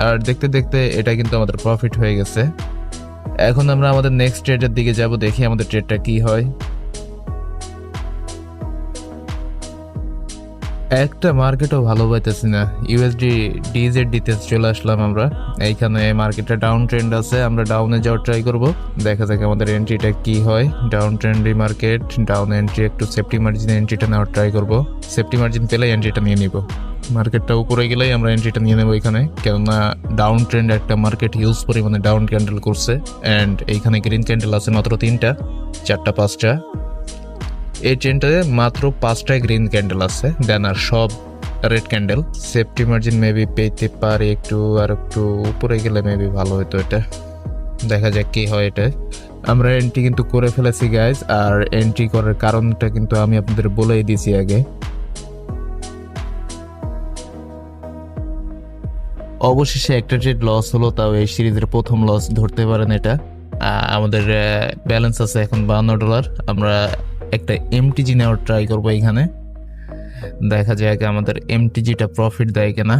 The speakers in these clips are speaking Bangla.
আর দেখতে দেখতে এটা কিন্তু আমাদের প্রফিট হয়ে গেছে। এখন আমরা আমাদের নেক্সট ট্রেডের দিকে যাব, দেখি আমাদের ট্রেডটা কি হয়। একটা মার্কেটও ভালো পাইতেছি না, ইউএসডি ডিজেড তে চলে আসলাম আমরা। এইখানে মার্কেটটা ডাউন ট্রেন্ড আছে, আমরা ডাউনে যাওয়ার ট্রাই করব, দেখা যাক আমাদের এন্ট্রিটা কি হয়। Down trendy market, down entry, একটু সেফটি মার্জিনে এন্ট্রিটা নেওয়ার ট্রাই করব। সেফটি মার্জিন পেলে এন্ট্রিটা নিয়ে নিব। মার্কেটটা উপরে গেলেই আমরা এন্ট্রিটা নিয়ে নেবো এখানে, কেননা ডাউন ট্রেন্ড একটা মার্কেট হিউজ পরিমাণে ডাউন ক্যান্ডেল করছে। অ্যান্ড এইখানে গ্রিন ক্যান্ডেল আছে মাত্র 3টা, 4টা 5টা। এই ট্রেনটাতে মাত্র 5টায় গ্রিন ক্যান্ডেল আছে, দেন আর সব red candle. Safety margin maybe পেতে পারে একটু, আর একটু উপরে গেলে মেবি ভালো হতো। এটা দেখা যাক কি হয়। এটা আমরা এন্ট্রি কিন্তু করে ফেলেছি গাইজ, আর এন্ট্রি করার কারণটা কিন্তু আমি আপনাদের বলেই দিয়েছি আগে। অবশেষে একটা ট্রেড লস হলো, তাও এই সিরিজের প্রথম লস ধরতে পারেন এটা। আমাদের ব্যালেন্স আছে এখন $52। আমরা একটা এমটিজি নেওয়ার ট্রাই করবো এখানে, দেখা যাক আমাদের এমটিজিটা প্রফিট দেয় কিনা।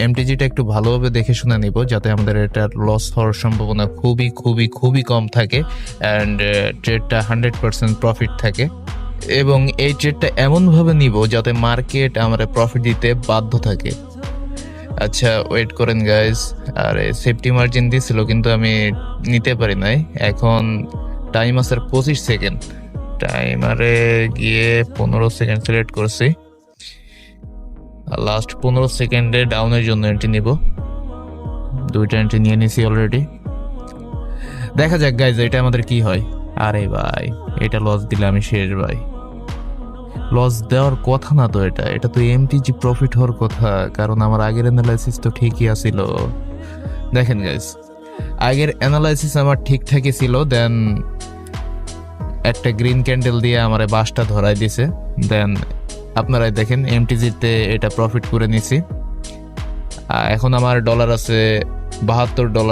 এমটিজিটা একটু ভালোভাবে দেখে শুনে নিব, যাতে আমাদের এটা লস হওয়ার সম্ভাবনা খুবই খুবই খুবই কম থাকে, অ্যান্ড ট্রেডটা 100% প্রফিট থাকে। এবং এই ট্রেডটা এমনভাবে নিব যাতে মার্কেট আমার প্রফিট দিতে বাধ্য থাকে। আচ্ছা ওয়েট করেন গাইজ। আর সেফটি মার্জিন দিয়েছিল কিন্তু আমি নিতে পারি নাই। এখন টাইম আছে 25 সেকেন্ড, টাইমারে গিয়ে 15 সেকেন্ড সিলেক্ট করছি। লাস্ট 15 সেকেন্ডে ডাউনের জন্য এন্ট্রি নিব। 2টা এন্ট্রি নিয়ে নিছি অলরেডি, দেখা যাক গাইজ এটা আমাদের কি হয়। আরে ভাই এটা লস দিলে আমি শেষ ভাই। লস দেওয়ার কথা না তো, এটা তো এমটিজি প্রফিট হওয়ার কথা, কারণ আমার আগের অ্যানালাইসিস তো ঠিকই আছিল। দেখেন গাইজ, আগের অ্যানালাইসিস আমার ঠিকঠাকই ছিল, দেন একটা গ্রিন ক্যান্ডেল দিয়ে আমার বাসটা ধরাই দিছে। দেন আপনারাই দেখেন এমটিজিতে এটা প্রফিট করে নিছি। এখন আমার ডলার আছে $72।